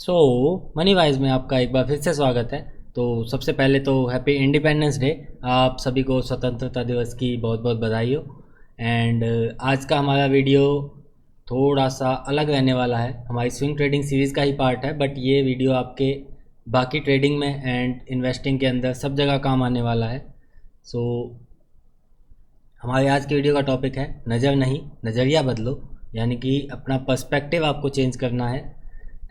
सो money wise में आपका एक बार फिर से स्वागत है। तो सबसे पहले तो हैप्पी इंडिपेंडेंस डे। आप सभी को स्वतंत्रता दिवस की बहुत बहुत बधाई हो। एंड आज का हमारा वीडियो थोड़ा सा अलग रहने वाला है, हमारी स्विंग ट्रेडिंग सीरीज़ का ही पार्ट है, बट ये वीडियो आपके बाकी ट्रेडिंग में एंड इन्वेस्टिंग के अंदर सब जगह काम आने वाला है। सो हमारे आज के वीडियो का टॉपिक है नज़र नहीं नज़रिया बदलो, यानी कि अपना पर्सपेक्टिव आपको चेंज करना है।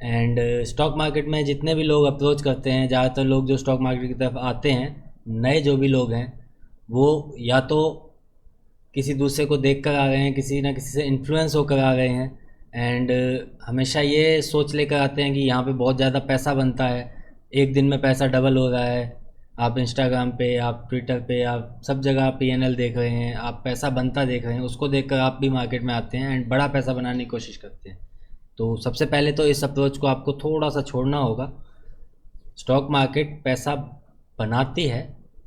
एंड स्टॉक मार्केट में जितने भी लोग अप्रोच करते हैं, ज़्यादातर लोग जो स्टॉक मार्केट की तरफ आते हैं, नए जो भी लोग हैं, वो या तो किसी दूसरे को देख कर आ रहे हैं, किसी ना किसी से इन्फ्लुएंस होकर आ रहे हैं। एंड हमेशा ये सोच लेकर आते हैं कि यहाँ पे बहुत ज़्यादा पैसा बनता है, एक दिन में पैसा डबल हो रहा है। आप इंस्टाग्राम पे, आप ट्विटर पे, आप सब जगह पीएनएल देख रहे हैं, आप पैसा बनता देख रहे हैं, उसको देखकर आप भी मार्केट में आते हैं एंड बड़ा पैसा बनाने की कोशिश करते हैं। तो सबसे पहले तो इस अप्रोच को आपको थोड़ा सा छोड़ना होगा। स्टॉक मार्केट पैसा बनाती है,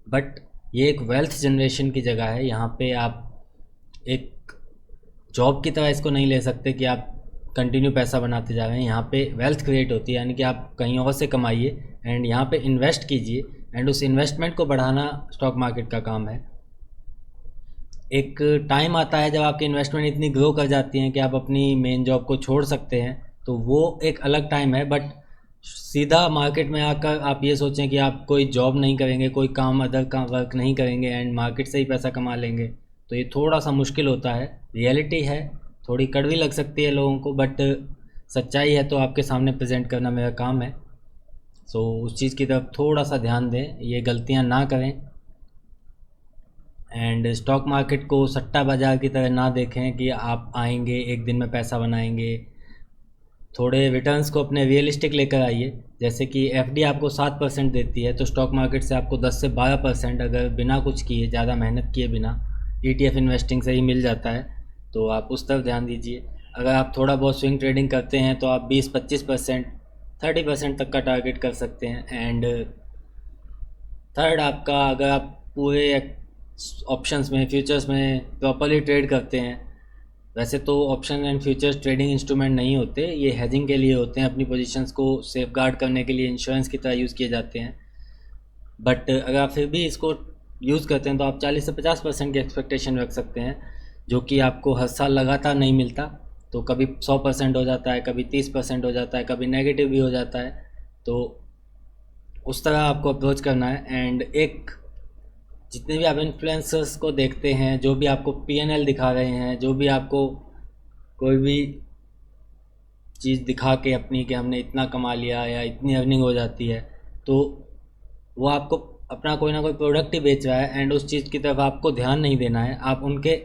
बट ये एक वेल्थ जनरेशन की जगह है। यहाँ पे आप एक जॉब की तरह इसको नहीं ले सकते कि आप कंटिन्यू पैसा बनाते जा रहे हैं। यहाँ पे वेल्थ क्रिएट होती है, यानी कि आप कहीं और से कमाइए एंड यहाँ पे इन्वेस्ट कीजिए एंड उस इन्वेस्टमेंट को बढ़ाना स्टॉक मार्केट का काम है। एक टाइम आता है जब आपकी इन्वेस्टमेंट इतनी ग्रो कर जाती है कि आप अपनी मेन जॉब को छोड़ सकते हैं, तो वो एक अलग टाइम है। बट सीधा मार्केट में आकर आप ये सोचें कि आप कोई जॉब नहीं करेंगे, कोई काम अदर का वर्क नहीं करेंगे एंड मार्केट से ही पैसा कमा लेंगे, तो ये थोड़ा सा मुश्किल होता है। रियलिटी है, थोड़ी कड़वी लग सकती है लोगों को, बट सच्चाई है तो आपके सामने प्रेजेंट करना मेरा काम है। सो उस चीज़ की तरफ थोड़ा सा ध्यान दें, ये गलतियाँ ना करें। एंड स्टॉक मार्केट को सट्टा बाज़ार की तरह ना देखें कि आप आएंगे एक दिन में पैसा बनाएंगे। थोड़े रिटर्न्स को अपने रियलिस्टिक लेकर आइए। जैसे कि एफडी आपको 7% देती है, तो स्टॉक मार्केट से आपको 10 से 12% अगर बिना कुछ किए, ज़्यादा मेहनत किए बिना, ईटीएफ इन्वेस्टिंग से ही मिल जाता है। तो आप उस तरफ ध्यान दीजिए। अगर आप थोड़ा बहुत स्विंग ट्रेडिंग करते हैं तो आप 20-25%, 30% तक का टारगेट कर सकते हैं। एंड थर्ड आपका, अगर आप पूरे ऑप्शंस में, फ्यूचर्स में प्रॉपरली ट्रेड करते हैं, वैसे तो option and futures trading instrument नहीं होते, ये हेजिंग के लिए होते हैं, अपनी पोजीशंस को सेफगार्ड करने के लिए इंश्योरेंस की तरह यूज़ किए जाते हैं। बट अगर आप फिर भी इसको यूज़ करते हैं तो आप 40 से 50% की एक्सपेक्टेशन रख सकते हैं, जो कि आपको हर साल लगातार नहीं मिलता। तो कभी 100% हो जाता है, कभी 30% हो जाता है, कभी नेगेटिव भी हो जाता है। तो उस तरह आपको अप्रोच करना है। एंड एक, जितने भी आप इन्फ्लुएंसर्स को देखते हैं, जो भी आपको पीएनएल दिखा रहे हैं, जो भी आपको कोई भी चीज़ दिखा के अपनी कि हमने इतना कमा लिया या इतनी अर्निंग हो जाती है, तो वो आपको अपना कोई ना कोई प्रोडक्ट ही बेच रहा है एंड उस चीज़ की तरफ आपको ध्यान नहीं देना है। आप उनके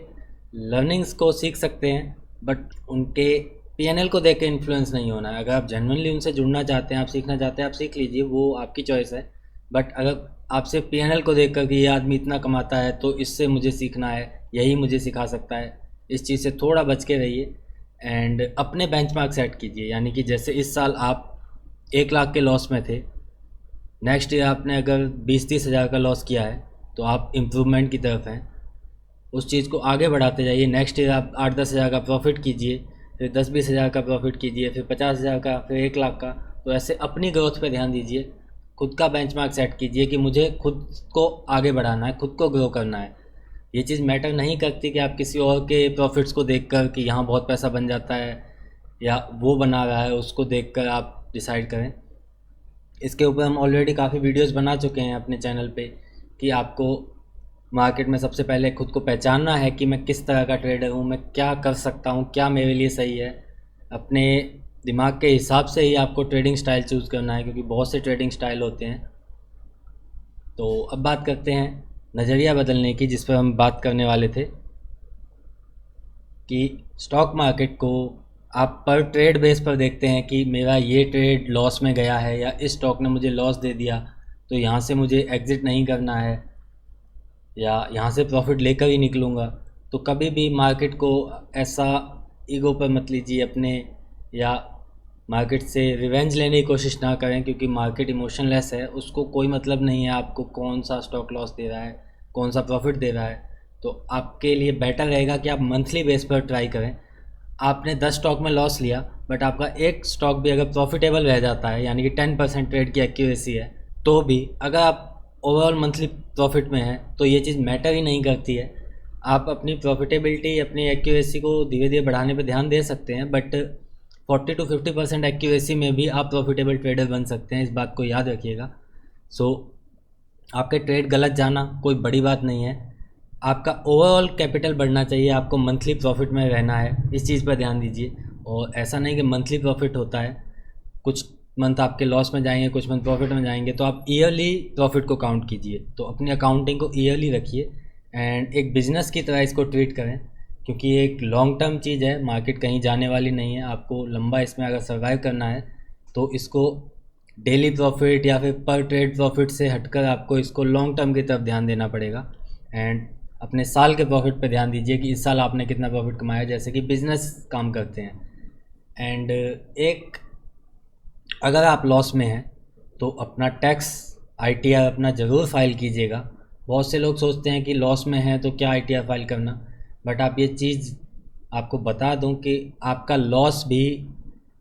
लर्निंग्स को सीख सकते हैं, बट उनके पीएनएल को देख के इन्फ्लुएंस नहीं होना है। अगर आप जेन्युइनली उनसे जुड़ना चाहते हैं, आप सीखना चाहते हैं, आप सीख लीजिए, वो आपकी चॉइस है। बट अगर आप सिर्फ पीएनएल को देख कर कि ये आदमी इतना कमाता है तो इससे मुझे सीखना है, यही मुझे सिखा सकता है, इस चीज़ से थोड़ा बच के रहिए। एंड अपने बेंचमार्क सेट कीजिए, यानी कि जैसे इस साल आप 1 लाख के लॉस में थे, नेक्स्ट ईयर आपने अगर 20-30 हज़ार का लॉस किया है, तो आप इम्प्रूवमेंट की तरफ हैं। उस चीज़ को आगे बढ़ाते जाइए। नेक्स्ट ईयर आप 8-10 हज़ार का प्रॉफिट कीजिए, फिर 10-20 हज़ार का प्रॉफिट कीजिए, फिर 50 हज़ार का, फिर 1 लाख का। तो ऐसे अपनी ग्रोथ पे ध्यान दीजिए, खुद का बेंचमार्क सेट कीजिए कि मुझे खुद को आगे बढ़ाना है, खुद को ग्रो करना है। ये चीज़ मैटर नहीं करती कि आप किसी और के प्रॉफिट्स को देखकर कि यहाँ बहुत पैसा बन जाता है या वो बना रहा है, उसको देखकर आप डिसाइड करें। इसके ऊपर हम ऑलरेडी काफ़ी वीडियोस बना चुके हैं अपने चैनल पे कि आपको मार्केट में सबसे पहले खुद को पहचानना है कि मैं किस तरह का ट्रेडर हूँ, मैं क्या कर सकता हूँ, क्या मेरे लिए सही है। अपने दिमाग के हिसाब से ही आपको ट्रेडिंग स्टाइल चूज़ करना है, क्योंकि बहुत से ट्रेडिंग स्टाइल होते हैं। तो अब बात करते हैं नज़रिया बदलने की, जिस पर हम बात करने वाले थे कि स्टॉक मार्केट को आप पर ट्रेड बेस पर देखते हैं कि मेरा ये ट्रेड लॉस में गया है या इस स्टॉक ने मुझे लॉस दे दिया, तो यहाँ से मुझे एग्ज़िट नहीं करना है या यहाँ से प्रॉफिट लेकर ही निकलूँगा। तो कभी भी मार्केट को ऐसा ईगो पर मत लीजिए अपने, या मार्केट से रिवेंज लेने की कोशिश ना करें, क्योंकि मार्केट इमोशनलेस है। उसको कोई मतलब नहीं है आपको कौन सा स्टॉक लॉस दे रहा है, कौन सा प्रॉफिट दे रहा है। तो आपके लिए बेटर रहेगा कि आप मंथली बेस पर ट्राई करें। आपने 10 स्टॉक में लॉस लिया, बट आपका एक स्टॉक भी अगर प्रॉफिटेबल रह जाता है, यानी कि 10% ट्रेड की एक्यूरेसी है, तो भी अगर आप ओवरऑल मंथली प्रॉफिट में हैं तो ये चीज़ मैटर ही नहीं करती है। आप अपनी प्रॉफिटेबिलिटी, अपनी एक्यूरेसी को धीरे धीरे बढ़ाने पे ध्यान दे सकते हैं, बट 40 to 50% एक्यूरेसी में भी आप प्रॉफिटेबल ट्रेडर बन सकते हैं, इस बात को याद रखिएगा। सो आपके ट्रेड गलत जाना कोई बड़ी बात नहीं है, आपका ओवरऑल कैपिटल बढ़ना चाहिए, आपको मंथली प्रॉफिट में रहना है, इस चीज़ पर ध्यान दीजिए। और ऐसा नहीं कि मंथली प्रॉफिट होता है, कुछ मंथ आपके लॉस में जाएंगे, कुछ मंथ प्रॉफिट में जाएंगे, तो आप ईयरली प्रॉफिट को काउंट कीजिए। तो अपनी अकाउंटिंग को ईयरली रखिए एंड एक बिज़नेस की तरह इसको ट्रीट करें, क्योंकि ये एक लॉन्ग टर्म चीज़ है, मार्केट कहीं जाने वाली नहीं है। आपको लंबा इसमें अगर सर्वाइव करना है तो इसको डेली प्रॉफिट या फिर पर ट्रेड प्रॉफिट से हटकर आपको इसको लॉन्ग टर्म की तरफ ध्यान देना पड़ेगा। एंड अपने साल के प्रॉफिट पे ध्यान दीजिए कि इस साल आपने कितना प्रॉफिट कमाया, जैसे कि बिज़नेस काम करते हैं। एंड एक अगर आप लॉस में हैं तो अपना टैक्स ITR अपना ज़रूर फाइल कीजिएगा। बहुत से लोग सोचते हैं कि लॉस में हैं तो क्या ITR फाइल करना, बट आप ये चीज़ आपको बता दूं कि आपका लॉस भी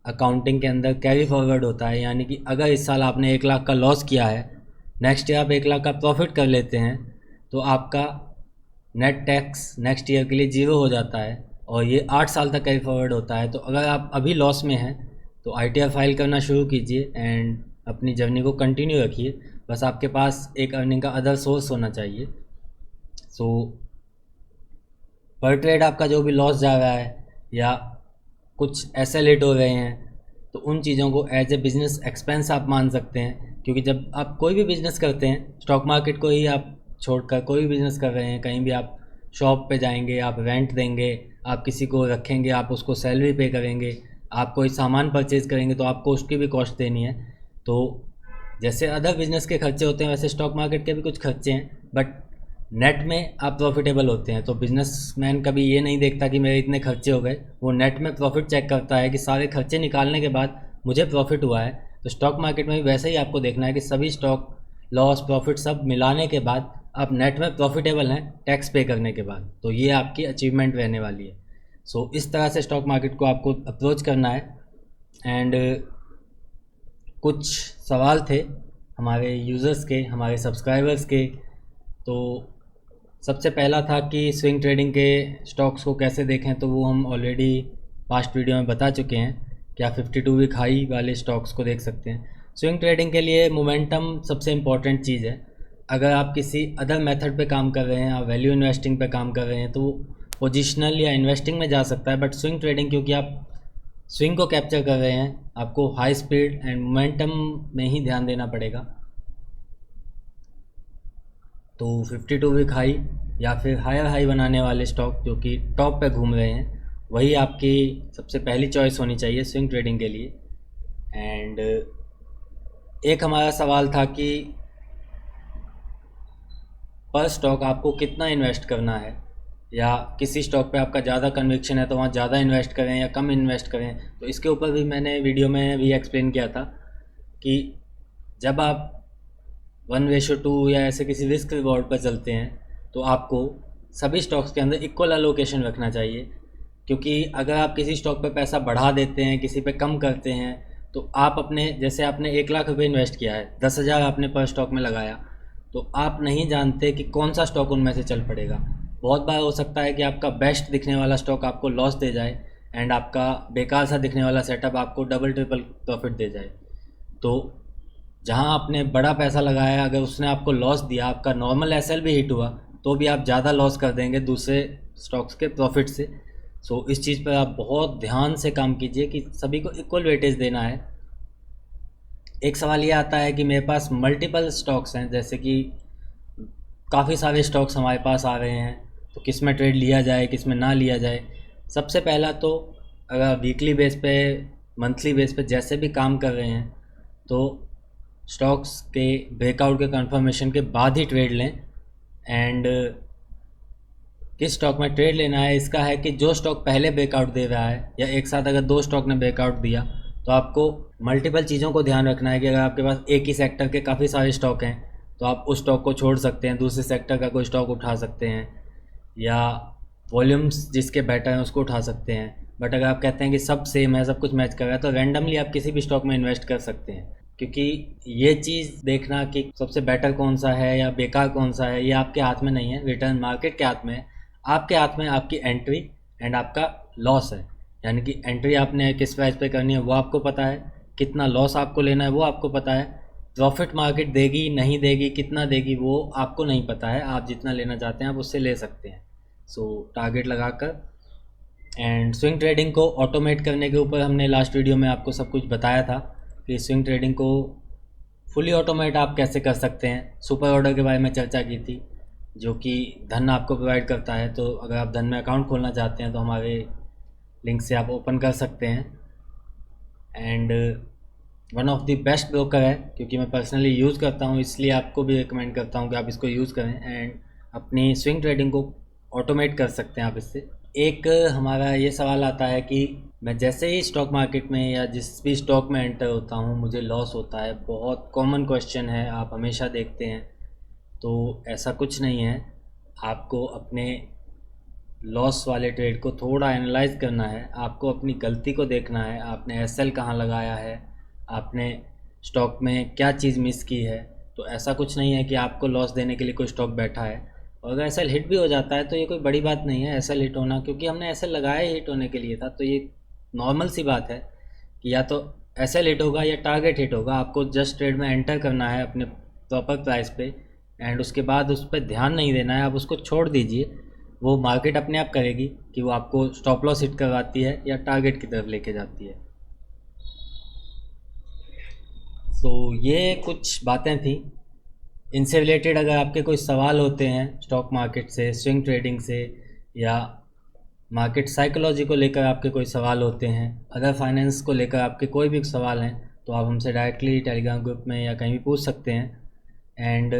अकाउंटिंग के अंदर कैरी फॉरवर्ड होता है। यानी कि अगर इस साल आपने 1 लाख का लॉस किया है, नेक्स्ट ईयर आप 1 लाख का प्रॉफिट कर लेते हैं, तो आपका नेट टैक्स नेक्स्ट ईयर के लिए 0 हो जाता है और ये 8 साल तक कैरी फॉरवर्ड होता है। तो अगर आप अभी लॉस में हैं तो ITR फाइल करना शुरू कीजिए एंड अपनी जर्नी को कंटिन्यू रखिए। बस आपके पास एक अर्निंग का अदर सोर्स होना चाहिए। सो पर ट्रेड आपका जो भी लॉस जा रहा है या कुछ ऐसे लेट हो रहे हैं, तो उन चीज़ों को एज ए बिज़नेस एक्सपेंस आप मान सकते हैं। क्योंकि जब आप कोई भी बिज़नेस करते हैं, स्टॉक मार्केट को ही आप छोड़कर कोई भी बिज़नेस कर रहे हैं, कहीं भी आप शॉप पे जाएंगे, आप रेंट देंगे, आप किसी को रखेंगे, आप उसको सैलरी पे करेंगे, आप कोई सामान परचेज़ करेंगे तो आपको उसकी भी कॉस्ट देनी है। तो जैसे अदर बिज़नेस के खर्चे होते हैं, वैसे स्टॉक मार्केट के भी कुछ खर्चे हैं, बट नेट में आप प्रॉफिटेबल होते हैं। तो बिजनेसमैन कभी ये नहीं देखता कि मेरे इतने खर्चे हो गए, वो नेट में प्रॉफिट चेक करता है कि सारे खर्चे निकालने के बाद मुझे प्रॉफिट हुआ है। तो स्टॉक मार्केट में भी वैसे ही आपको देखना है कि सभी स्टॉक लॉस प्रॉफिट सब मिलाने के बाद आप नेट में प्रॉफिटेबल हैं टैक्स पे करने के बाद। तो ये आपकी अचीवमेंट रहने वाली है। सो इस तरह से स्टॉक मार्केट को आपको अप्रोच करना है। एंड कुछ सवाल थे हमारे यूज़र्स के, हमारे सब्सक्राइबर्स के। तो सबसे पहला था कि स्विंग ट्रेडिंग के स्टॉक्स को कैसे देखें, तो वो हम ऑलरेडी पास्ट वीडियो में बता चुके हैं कि आप 52 वीक हाई वाले स्टॉक्स को देख सकते हैं। स्विंग ट्रेडिंग के लिए मोमेंटम सबसे इम्पॉर्टेंट चीज़ है। अगर आप किसी अदर मेथड पे काम कर रहे हैं, आप वैल्यू इन्वेस्टिंग पे काम कर रहे हैं, तो पोजिशनल या इन्वेस्टिंग में जा सकता है। बट स्विंग ट्रेडिंग, क्योंकि आप स्विंग को कैप्चर कर रहे हैं, आपको हाई स्पीड एंड मोमेंटम में ही ध्यान देना पड़ेगा। तो 52 वीक हाई या फिर हायर हाई बनाने वाले स्टॉक जो कि टॉप पे घूम रहे हैं, वही आपकी सबसे पहली चॉइस होनी चाहिए स्विंग ट्रेडिंग के लिए। एंड एक हमारा सवाल था कि पर स्टॉक आपको कितना इन्वेस्ट करना है, या किसी स्टॉक पे आपका ज़्यादा कन्विक्शन है तो वहाँ ज़्यादा इन्वेस्ट करें या कम इन्वेस्ट करें। तो इसके ऊपर भी मैंने वीडियो में भी एक्सप्लेन किया था कि जब आप 1:2 या ऐसे किसी रिस्क रिवॉर्ड पर चलते हैं तो आपको सभी स्टॉक्स के अंदर इक्वल एलोकेशन रखना चाहिए। क्योंकि अगर आप किसी स्टॉक पे पैसा बढ़ा देते हैं, किसी पे कम करते हैं, तो आप अपने, जैसे आपने 1 लाख रुपये इन्वेस्ट किया है, 10,000 आपने पर स्टॉक में लगाया, तो आप नहीं जानते कि कौन सा स्टॉक उनमें से चल पड़ेगा। बहुत बार हो सकता है कि आपका बेस्ट दिखने वाला स्टॉक आपको लॉस दे जाए एंड आपका बेकार सा दिखने वाला सेटअप आपको डबल ट्रिपल प्रॉफिट दे जाए। तो जहां आपने बड़ा पैसा लगाया, अगर उसने आपको लॉस दिया, आपका नॉर्मल SL भी हिट हुआ, तो भी आप ज़्यादा लॉस कर देंगे दूसरे स्टॉक्स के प्रॉफिट से। सो इस चीज़ पर आप बहुत ध्यान से काम कीजिए कि सभी को इक्वल वेटेज देना है। एक सवाल ये आता है कि मेरे पास मल्टीपल स्टॉक्स हैं, जैसे कि काफ़ी सारे स्टॉक्स हमारे पास आ रहे हैं, तो किस में ट्रेड लिया जाए, किस में ना लिया जाए। सबसे पहला तो अगर वीकली बेस पे, मंथली बेस पे जैसे भी काम कर रहे हैं, तो स्टॉक्स के ब्रेकआउट के कंफर्मेशन के बाद ही ट्रेड लें। एंड किस स्टॉक में ट्रेड लेना है इसका है कि जो स्टॉक पहले ब्रेकआउट दे रहा है, या एक साथ अगर 2 स्टॉक ने ब्रेकआउट दिया, तो आपको मल्टीपल चीज़ों को ध्यान रखना है कि अगर आपके पास एक ही सेक्टर के काफ़ी सारे स्टॉक हैं तो आप उस स्टॉक को छोड़ सकते हैं, दूसरे सेक्टर का कोई स्टॉक उठा सकते हैं, या वॉल्यूम्स जिसके बेटर हैं उसको उठा सकते हैं। बट अगर आप कहते हैं कि सब सेम है, सब कुछ मैच कर रहा है, तो रैंडमली आप किसी भी स्टॉक में इन्वेस्ट कर सकते हैं। क्योंकि ये चीज़ देखना कि सबसे बेटर कौन सा है या बेकार कौन सा है, ये आपके हाथ में नहीं है, रिटर्न मार्केट के हाथ में है। आपके हाथ में आपकी एंट्री एंड आपका लॉस है। यानी कि एंट्री आपने किस प्राइस पे करनी है वो आपको पता है, कितना लॉस आपको लेना है वो आपको पता है, प्रॉफिट मार्केट देगी नहीं देगी, कितना देगी वो आपको नहीं पता है। आप जितना लेना चाहते हैं आप उससे ले सकते हैं। सो टारगेट लगाकर एंड स्विंग ट्रेडिंग को ऑटोमेट करने के ऊपर हमने लास्ट वीडियो में आपको सब कुछ बताया था कि स्विंग ट्रेडिंग को फुली ऑटोमेट आप कैसे कर सकते हैं। सुपर ऑर्डर के बारे में चर्चा की थी, जो कि धन आपको प्रोवाइड करता है। तो अगर आप धन में अकाउंट खोलना चाहते हैं तो हमारे लिंक से आप ओपन कर सकते हैं। And one of the best broker है, क्योंकि मैं पर्सनली यूज़ करता हूँ, इसलिए आपको भी रिकमेंड करता हूँ कि आप इसको यूज़ करें एंड अपनी स्विंग ट्रेडिंग को ऑटोमेट कर सकते हैं आप इससे। एक हमारा ये सवाल आता है कि मैं जैसे ही स्टॉक मार्केट में या जिस भी स्टॉक में एंटर होता हूँ मुझे लॉस होता है। बहुत कॉमन क्वेश्चन है, आप हमेशा देखते हैं। तो ऐसा कुछ नहीं है, आपको अपने लॉस वाले ट्रेड को थोड़ा एनालाइज करना है, आपको अपनी गलती को देखना है, आपने एसएल कहाँ लगाया है, आपने स्टॉक में क्या चीज़ मिस की है। तो ऐसा कुछ नहीं है कि आपको लॉस देने के लिए कोई स्टॉक बैठा है। और अगर एसएल हिट भी हो जाता है तो ये कोई बड़ी बात नहीं है एसएल हिट होना, क्योंकि हमने एसएल लगाया ही हिट होने के लिए था। तो ये नॉर्मल सी बात है कि या तो एसएल हिट होगा या टारगेट हिट होगा। आपको जस्ट ट्रेड में एंटर करना है अपने प्रॉपर प्राइस पे एंड उसके बाद उस पर ध्यान नहीं देना है, आप उसको छोड़ दीजिए। वो मार्केट अपने आप करेगी कि वो आपको स्टॉप लॉस हिट करवाती है या टारगेट की तरफ लेके जाती है। तो ये कुछ बातें थी। इनसे रिलेटेड अगर आपके कोई सवाल होते हैं स्टॉक मार्केट से, स्विंग ट्रेडिंग से, या मार्केट साइकोलॉजी को लेकर आपके कोई सवाल होते हैं, अदर फाइनेंस को लेकर आपके कोई भी सवाल हैं, तो आप हमसे डायरेक्टली टेलीग्राम ग्रुप में या कहीं भी पूछ सकते हैं। एंड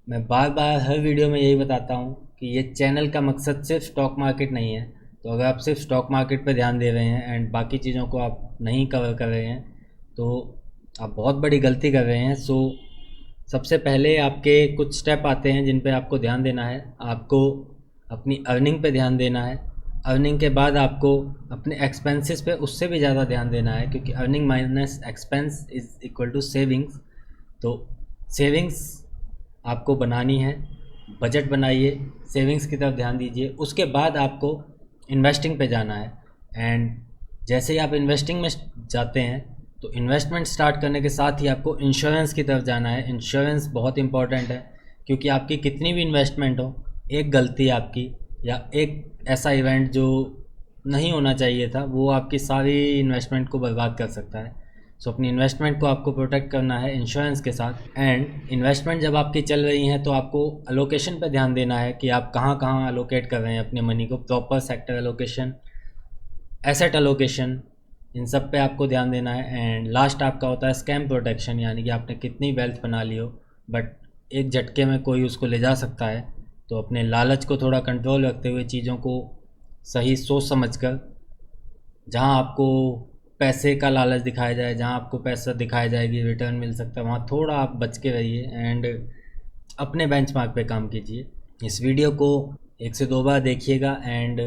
मैं बार बार हर वीडियो में यही बताता हूँ कि ये चैनल का मकसद सिर्फ स्टॉक मार्केट नहीं है। तो अगर आप सिर्फ स्टॉक मार्केट पर ध्यान दे रहे हैं एंड बाकी चीज़ों को आप नहीं कवर कर रहे हैं तो आप बहुत बड़ी गलती कर रहे हैं। सो सबसे पहले आपके कुछ स्टेप आते हैं जिन पे आपको ध्यान देना है। आपको अपनी अर्निंग पे ध्यान देना है। अर्निंग के बाद आपको अपने एक्सपेंसेस पे उससे भी ज़्यादा ध्यान देना है, क्योंकि earning minus expense is equal to savings. तो सेविंग्स आपको बनानी है, बजट बनाइए, सेविंग्स की तरफ ध्यान दीजिए। उसके बाद आपको इन्वेस्टिंग पे जाना है। एंड जैसे ही आप इन्वेस्टिंग में जाते हैं तो इन्वेस्टमेंट स्टार्ट करने के साथ ही आपको इंश्योरेंस की तरफ जाना है। इंश्योरेंस बहुत इंपॉर्टेंट है, क्योंकि आपकी कितनी भी इन्वेस्टमेंट हो, एक गलती आपकी या एक ऐसा इवेंट जो नहीं होना चाहिए था वो आपकी सारी इन्वेस्टमेंट को बर्बाद कर सकता है। सो अपनी इन्वेस्टमेंट को आपको प्रोटेक्ट करना है इंश्योरेंस के साथ। एंड इन्वेस्टमेंट जब आपकी चल रही हैं तो आपको अलोकेशन पे ध्यान देना है कि आप कहाँ कहाँ अलोकेट कर रहे हैं अपने मनी को। Proper sector allocation, asset allocation, इन सब पे आपको ध्यान देना है। एंड लास्ट आपका होता है स्कैम प्रोटेक्शन, यानी कि आपने कितनी वेल्थ बना ली हो बट एक झटके में कोई उसको ले जा सकता है। तो अपने लालच को थोड़ा कंट्रोल रखते हुए चीज़ों को सही सोच समझकर, जहाँ आपको पैसे का लालच दिखाया जाए, जहाँ आपको पैसा दिखाया जाएगी रिटर्न मिल सकता है, वहाँ थोड़ा आप बच के रहिए एंड अपने बेंचमार्क पे काम कीजिए। इस वीडियो को 1 से 2 बार देखिएगा एंड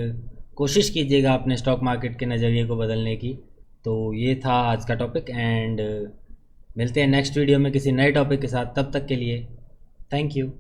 कोशिश कीजिएगा अपने स्टॉक मार्केट के नज़रिए को बदलने की। तो ये था आज का टॉपिक एंड मिलते हैं नेक्स्ट वीडियो में किसी नए टॉपिक के साथ। तब तक के लिए थैंक यू।